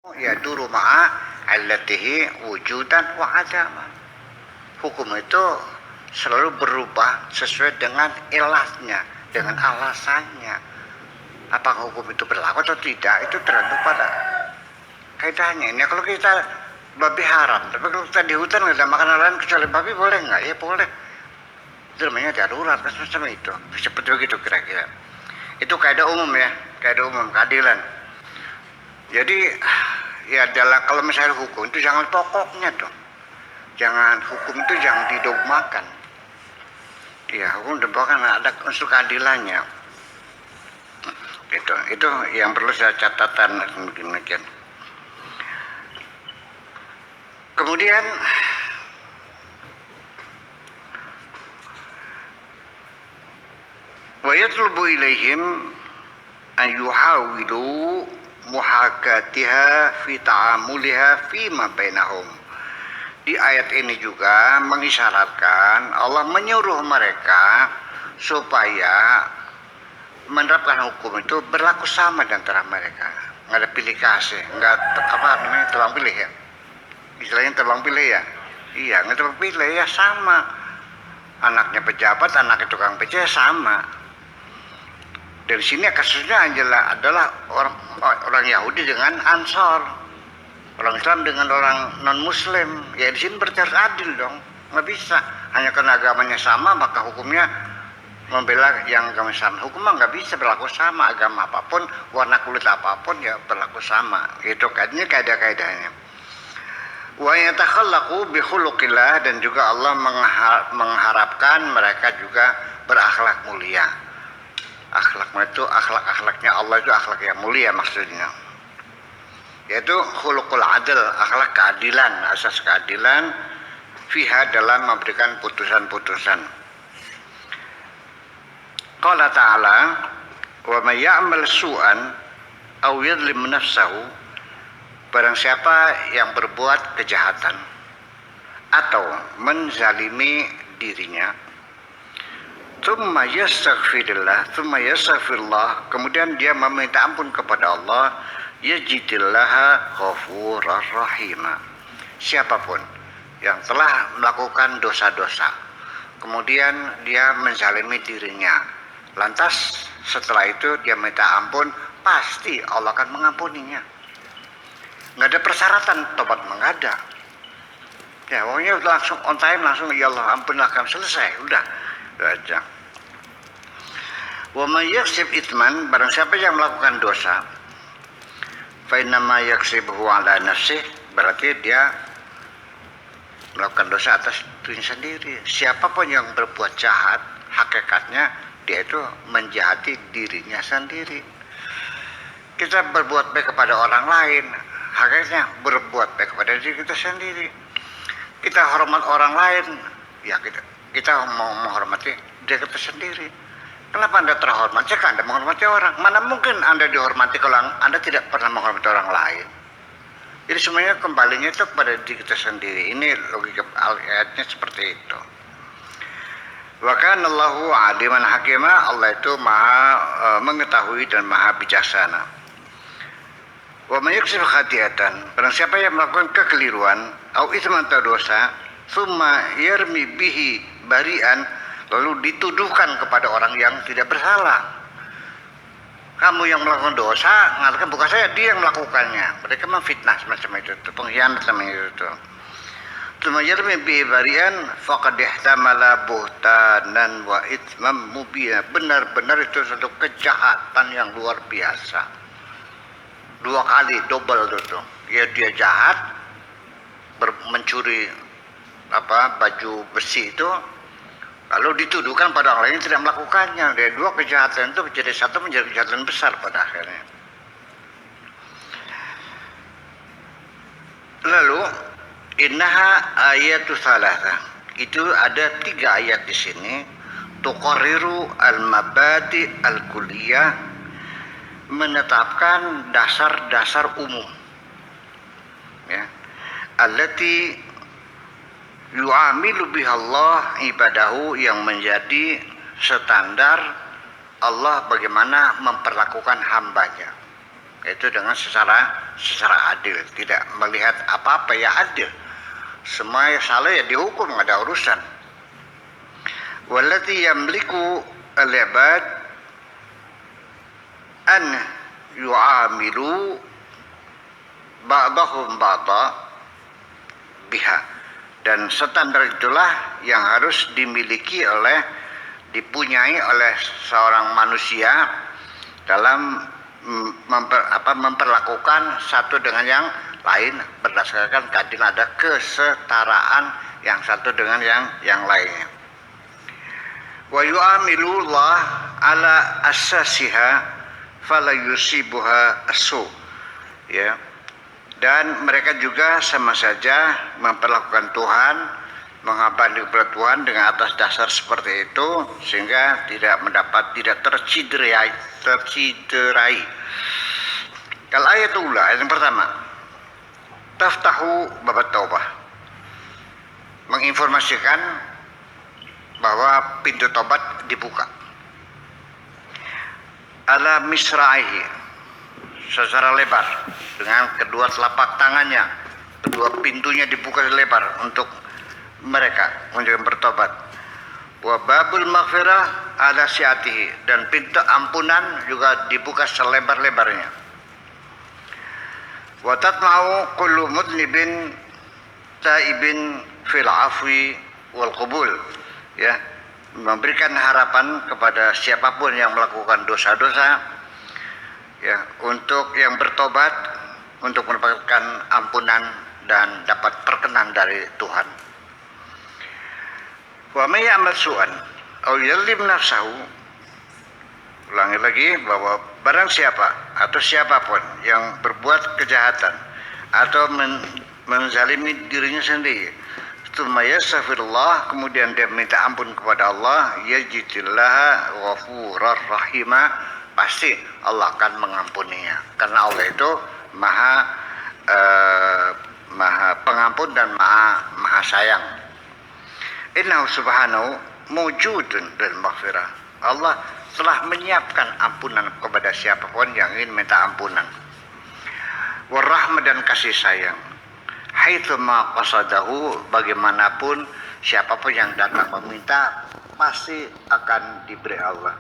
Ya duru ma'a allatihi wujudan wa adaman. Hukum itu selalu berubah sesuai dengan ilasnya, dengan alasannya. Apakah hukum itu berlaku atau tidak, itu tergantung pada kaidahnya. Ini kalau kita babi haram, tapi kalau kita di hutan nggak ada makanan lain kecuali babi, boleh nggak? Ya boleh. Itu namanya darurat, semacam itu. Seperti begitu kira-kira. Itu kaidah umum ya, kaidah umum keadilan. Jadi ya kalau misalnya hukum itu jangan pokoknya dong. Jangan hukum itu jangan didogmakan. Ya hukum didogmakan ada unsur keadilannya. Itu yang perlu saya catatan demikian. Kemudian wa yatlubu ilaihim an yuhawilu muhakatiha fi ta'amuliha fi ma bainahum. Di ayat ini juga mengisyaratkan Allah menyuruh mereka supaya menerapkan hukum itu berlaku sama di antara mereka. Nggak ada pilih kasih, nggak tebang pilih ya. Istilahnya tebang pilih ya. Iya, nggak tebang pilih ya, sama. Anaknya pejabat, anaknya tukang beca sama. Dari sini kasusnya adalah orang Yahudi dengan Ansor, orang Islam dengan orang non Muslim. Ya di sini berarti harus adil dong, nggak bisa hanya karena agamanya sama maka hukumnya membela yang agama sama. Hukum nggak bisa berlaku sama, agama apapun, warna kulit apapun ya berlaku sama. Itu kaidahnya, kaidah-kaidahnya. Wa yatakhallaqu bi khuluqillah, dan juga Allah mengharapkan mereka juga berakhlak mulia. Akhlak itu akhlaknya Allah itu akhlak yang mulia maksudnya, yaitu khuluqul adl, akhlak keadilan, asas keadilan fiha dalam memberikan putusan-putusan. Qala ta'ala wa may ya'mal su'an aw yadhlim nafsahu, barang siapa yang berbuat kejahatan atau menzalimi dirinya, thumma yastaghfirullah, kemudian dia meminta ampun kepada Allah, yajidillaha ghafurar rahima. Siapapun yang telah melakukan dosa-dosa kemudian dia menzalimi dirinya, lantas setelah itu dia minta ampun, pasti Allah akan mengampuninya. Nggak ada persyaratan tobat, nggak ada. Ya pokoknya langsung on time, langsung ya Allah ampunilah kami, selesai, udah aja. Wa may yaksib itsman, barang siapa yang melakukan dosa, fa innama yaksibuhu ala nafsih, berarti dia melakukan dosa atas dirinya sendiri. Siapapun yang berbuat jahat, hakikatnya dia itu menjahati dirinya sendiri. Kita berbuat baik kepada orang lain, hakikatnya berbuat baik kepada diri kita sendiri. Kita hormat orang lain, ya kita mau menghormati diri kita sendiri. Kenapa Anda terhormat? Jika Anda menghormati orang, mana mungkin Anda dihormati kalau Anda tidak pernah menghormati orang lain? Jadi semuanya kembalinya itu kepada diri kita sendiri. Ini logika ayatnya seperti itu. Wa kana Allahu aliman hakima, Allah itu maha mengetahui dan maha bijaksana. Wa may yaksib khati'atan, barang siapa yang melakukan kekeliruan au itsman atau dosa, summa yarmi bihi barian, lalu dituduhkan kepada orang yang tidak bersalah. Kamu yang melakukan dosa, mengatakan bukan saya, dia yang melakukannya. Mereka memfitnah semacam itu, pengkhianat namanya itu. Summa yarmi bihi barian faqad ihtamala buhtanan wa itsman mubina, benar-benar itu satu kejahatan yang luar biasa. 2 kali double itu. Ya dia jahat, mencuri baju besi itu, lalu dituduhkan pada orang lain yang tidak melakukannya. Dari 2 kejahatan itu menjadi satu, menjadi kejahatan besar pada akhirnya. Lalu innaha ayatu thalatha, itu ada 3 ayat di sini, tuqarriru al-mabadi al-kulliyah, menetapkan dasar-dasar umum, ya, allati yu'amilu bihallah ibadahu, yang menjadi standar Allah bagaimana memperlakukan hambanya. itu dengan secara adil, tidak melihat apa-apa ya adil. Semua yang salah ya dihukum, nggak ada urusan. Wallati yamliku al-ibad an yu'amilu ba'dahum ba'da biha, dan standar itulah yang harus dipunyai oleh seorang manusia dalam memperlakukan satu dengan yang lain berdasarkan keadilan, ada kesetaraan yang satu dengan yang lainnya. Wa yu'amilullah ala asasiha fala yusibuha asu, ya. Dan mereka juga sama saja memperlakukan Tuhan, mengabdi kepada Tuhan dengan atas dasar seperti itu, sehingga tidak terciderai. Kalau ayat yang pertama, taftahu babat taubah, menginformasikan bahwa pintu tobat dibuka. Ala misra'ihi, secara lebar, dengan kedua telapak tangannya, kedua pintunya dibuka lebar untuk mereka untuk bertobat. Wa babul maghfirah ala siatihi, dan pintu ampunan juga dibuka selebar-lebarnya. Wa tatma'u kullu mudnibin taibin fil afwi wal qubul, ya, memberikan harapan kepada siapapun yang melakukan dosa-dosa, ya, untuk yang bertobat, untuk mendapatkan ampunan dan dapat perkenan dari Tuhan. Wa may ya'mal su'an aw yadhlim nafsahu, ulangi lagi bahwa barang siapa atau siapapun yang berbuat kejahatan atau menzalimi dirinya sendiri, tsumma yastaghfirullah, kemudian dia minta ampun kepada Allah, yajidillaha ghafurar rahima, pasti Allah akan mengampuninya, karena Allah itu maha pengampun dan maha sayang. Innahu subhanahu mawjudun bil maghfirah, Allah telah menyiapkan ampunan kepada siapapun yang ingin minta ampunan. Warahmah, dan kasih sayang. Haitsu ma qasadahu, bagaimanapun siapapun yang datang meminta pasti akan diberi Allah.